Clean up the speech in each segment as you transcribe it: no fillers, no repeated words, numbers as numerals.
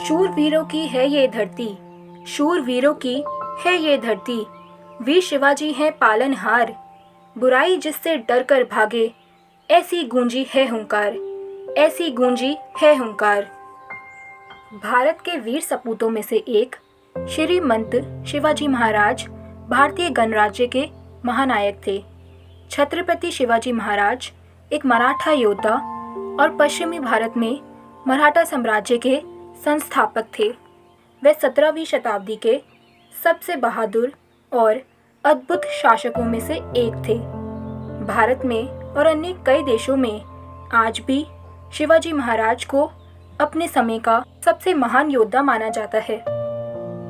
शूरवीरों की है ये धरती, शूरवीरों की है ये धरती, वीर शिवाजी हैं पालनहार, बुराई जिससे डर कर भागे, ऐसी गूंजी है हुंकार, ऐसी गूंजी है हुंकार। भारत के वीर सपूतों में से एक श्रीमंत शिवाजी महाराज भारतीय गणराज्य के महानायक थे। छत्रपति शिवाजी महाराज एक मराठा योद्धा और पश्चिमी भारत में मराठा साम्राज्य के संस्थापक थे। वे 17वीं शताब्दी के सबसे बहादुर और अद्भुत शासकों में से एक थे। भारत में और अन्य कई देशों में आज भी शिवाजी महाराज को अपने समय का सबसे महान योद्धा माना जाता है।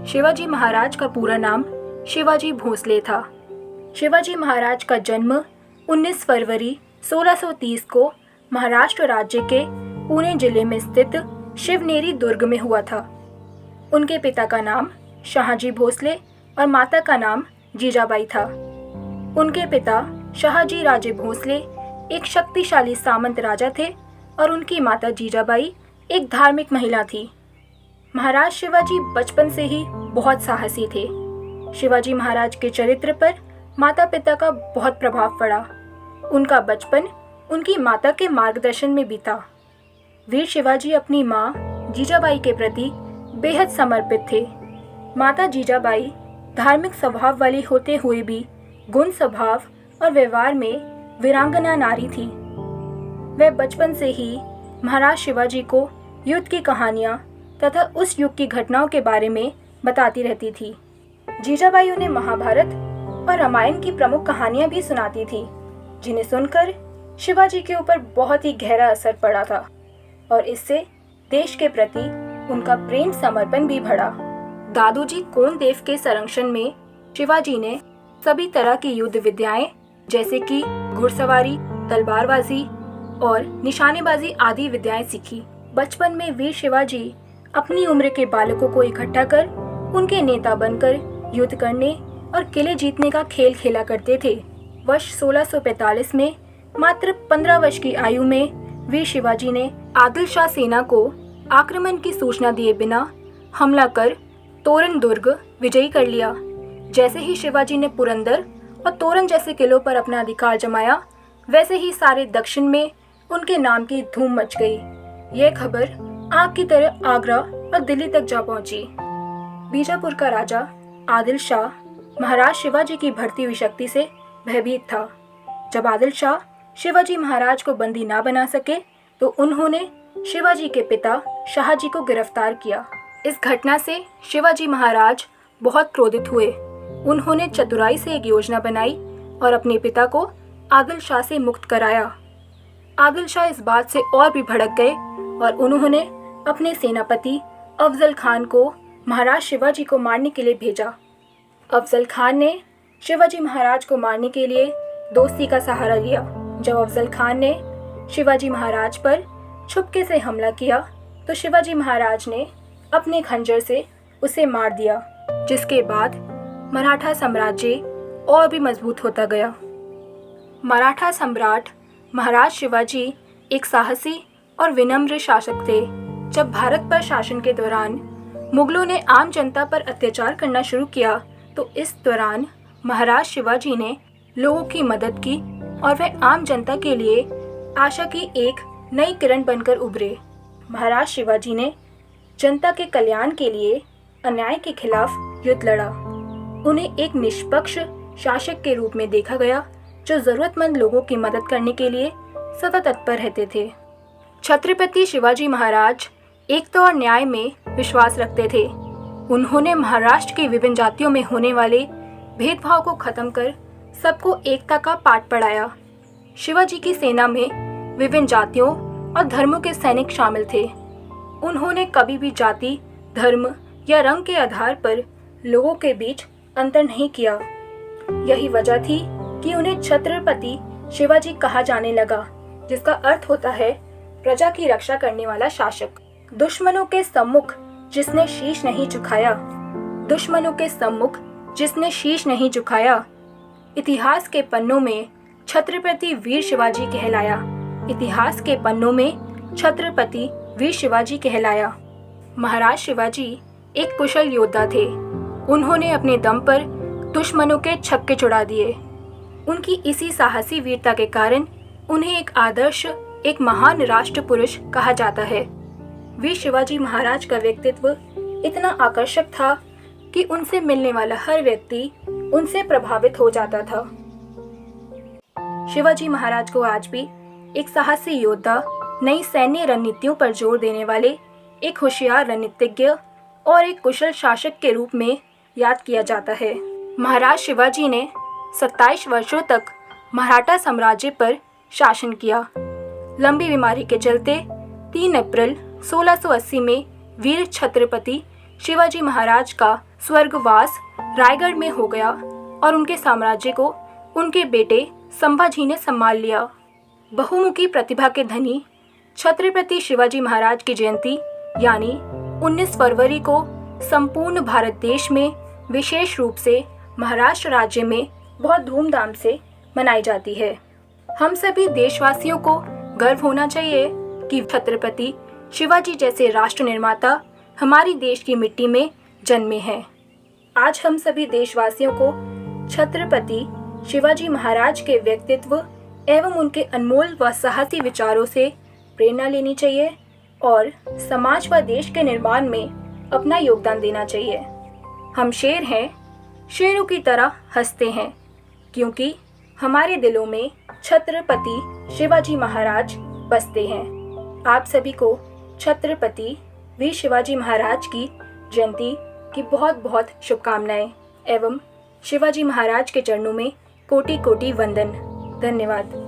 शिवाजी महाराज का पूरा नाम शिवाजी भोसले था। शिवाजी महाराज का जन्म 19 फरवरी 1630 को महाराष्ट्र राज्य के पुणे जिले में स्थित शिवनेरी दुर्ग में हुआ था। उनके पिता का नाम शाहजी भोसले और माता का नाम जीजाबाई था। उनके पिता शाहजी राजे भोसले एक शक्तिशाली सामंत राजा थे और उनकी माता जीजाबाई एक धार्मिक महिला थी। महाराज शिवाजी बचपन से ही बहुत साहसी थे। शिवाजी महाराज के चरित्र पर माता पिता का बहुत प्रभाव पड़ा। उनका बचपन उनकी माता के मार्गदर्शन में बीता। वीर शिवाजी अपनी माँ जीजाबाई के प्रति बेहद समर्पित थे। माता जीजाबाई धार्मिक स्वभाव वाली होते हुए भी गुण स्वभाव और व्यवहार में वीरांगना नारी थी। वह बचपन से ही महाराज शिवाजी को युद्ध की कहानियाँ तथा उस युग की घटनाओं के बारे में बताती रहती थी। जीजाबाई उन्हें महाभारत और रामायण की प्रमुख कहानियाँ भी सुनाती थी, जिन्हें सुनकर शिवाजी के ऊपर बहुत ही गहरा असर पड़ा था और इससे देश के प्रति उनका प्रेम समर्पण भी बढ़ा। दादोजी कोंडदेव के संरक्षण में शिवाजी ने सभी तरह की युद्ध विद्याएं जैसे कि घुड़सवारी, तलवारबाजी और निशानेबाजी आदि विद्याएं सीखी। बचपन में वीर शिवाजी अपनी उम्र के बालकों को इकट्ठा कर उनके नेता बनकर युद्ध करने और किले जीतने का खेल खेला करते थे। वर्ष 1645 में मात्र 15 वर्ष की आयु में वीर शिवाजी ने आदिल शाह सेना को आक्रमण की सूचना दिए बिना हमला कर तोरण दुर्ग विजयी कर लिया। जैसे ही शिवाजी ने पुरंदर और तोरण जैसे किलों पर अपना अधिकार जमाया, वैसे ही सारे दक्षिण में उनके नाम की धूम मच गई। यह खबर आग की तरह आगरा और दिल्ली तक जा पहुंची। बीजापुर का राजा आदिल शाह महाराज शिवाजी की बढ़ती हुई शक्ति से भयभीत था। जब आदिल शाह शिवाजी महाराज को बंदी ना बना सके तो उन्होंने शिवाजी के पिता शाहजी को गिरफ्तार किया। इस घटना से शिवाजी महाराज बहुत क्रोधित हुए। उन्होंने चतुराई से एक योजना बनाई और अपने पिता को आदिल शाह से मुक्त कराया। आदिल शाह इस बात से और भी भड़क गए और उन्होंने अपने सेनापति अफजल खान को महाराज शिवाजी को मारने के लिए भेजा। अफजल खान ने शिवाजी महाराज को मारने के लिए दोस्ती का सहारा लिया। जब अफजल खान ने शिवाजी महाराज पर छुपके से हमला किया तो शिवाजी महाराज ने अपने खंजर से उसे मार दिया, जिसके बाद मराठा साम्राज्य और भी मजबूत होता गया। मराठा सम्राट महाराज शिवाजी एक साहसी और विनम्र शासक थे। जब भारत पर शासन के दौरान मुगलों ने आम जनता पर अत्याचार करना शुरू किया तो इस दौरान महाराज शिवाजी ने लोगों की मदद की और वह आम जनता के लिए आशा की एक नई किरण बनकर उभरे। महाराज शिवाजी ने जनता के कल्याण के लिए अन्याय के खिलाफ युद्ध लड़ा। उन्हें एक निष्पक्ष शासक के रूप में देखा गया जो जरूरतमंद लोगों की मदद करने के लिए सदा तत्पर रहते थे। छत्रपति शिवाजी महाराज एकता और न्याय में विश्वास रखते थे। उन्होंने महाराष्ट्र की विभिन्न जातियों में होने वाले भेदभाव को खत्म कर सबको एकता का पाठ पढ़ाया। शिवाजी की सेना में विभिन्न जातियों और धर्मों के सैनिक शामिल थे। उन्होंने कभी भी जाति, धर्म या रंग के आधार पर लोगों के बीच अंतर नहीं किया। यही वजह थी कि उन्हें छत्रपति शिवाजी कहा जाने लगा, जिसका अर्थ होता है प्रजा की रक्षा करने वाला शासक। दुश्मनों के सम्मुख जिसने शीश नहीं झुकाया, दुश्मनों के सम्मुख जिसने शीश नहीं झुकाया, इतिहास के पन्नों में छत्रपति वीर शिवाजी कहलाया। इतिहास के पन्नों में छत्रपति वीर शिवाजी कहलाया। महाराज शिवाजी एक कुशल योद्धा थे। उन्होंने अपने दम पर दुश्मनों के छक्के छुड़ा दिए। उनकी इसी साहसी वीरता के कारण उन्हें एक आदर्श, एक महान राष्ट्र पुरुष कहा जाता है। वीर शिवाजी महाराज का व्यक्तित्व इतना आकर्षक था कि उनसे मिलने वाला हर व्यक्ति उनसे प्रभावित हो जाता था। शिवाजी महाराज को आज भी एक साहसी योद्धा, नई सैन्य रणनीतियों पर जोर देने वाले एक होशियार रणनीतिज्ञ और एक कुशल शासक के रूप में याद किया जाता है। महाराज शिवाजी ने 27 वर्षों तक मराठा साम्राज्य पर शासन किया। लंबी बीमारी के चलते 3 अप्रैल 1680 में वीर छत्रपति शिवाजी महाराज का स्वर्गवास रायगढ़ में हो गया और उनके साम्राज्य को उनके बेटे संभाजी ने संभाल लिया। बहुमुखी प्रतिभा के धनी छत्रपति शिवाजी महाराज की जयंती यानी 19 फरवरी को संपूर्ण भारत देश में, विशेष रूप से महाराष्ट्र राज्य में बहुत धूमधाम से मनाई जाती है। हम सभी देशवासियों को गर्व होना चाहिए कि छत्रपति शिवाजी जैसे राष्ट्र निर्माता हमारी देश की मिट्टी में जन्मे हैं। आज हम सभी देशवासियों को छत्रपति शिवाजी महाराज के व्यक्तित्व एवं उनके अनमोल व साहसी विचारों से प्रेरणा लेनी चाहिए और समाज व देश के निर्माण में अपना योगदान देना चाहिए। हम शेर हैं, शेरों की तरह हंसते हैं, क्योंकि हमारे दिलों में छत्रपति शिवाजी महाराज बसते हैं। आप सभी को छत्रपति वीर शिवाजी महाराज की जयंती की बहुत बहुत शुभकामनाएं एवं शिवाजी महाराज के चरणों में कोटि कोटि वंदन। धन्यवाद।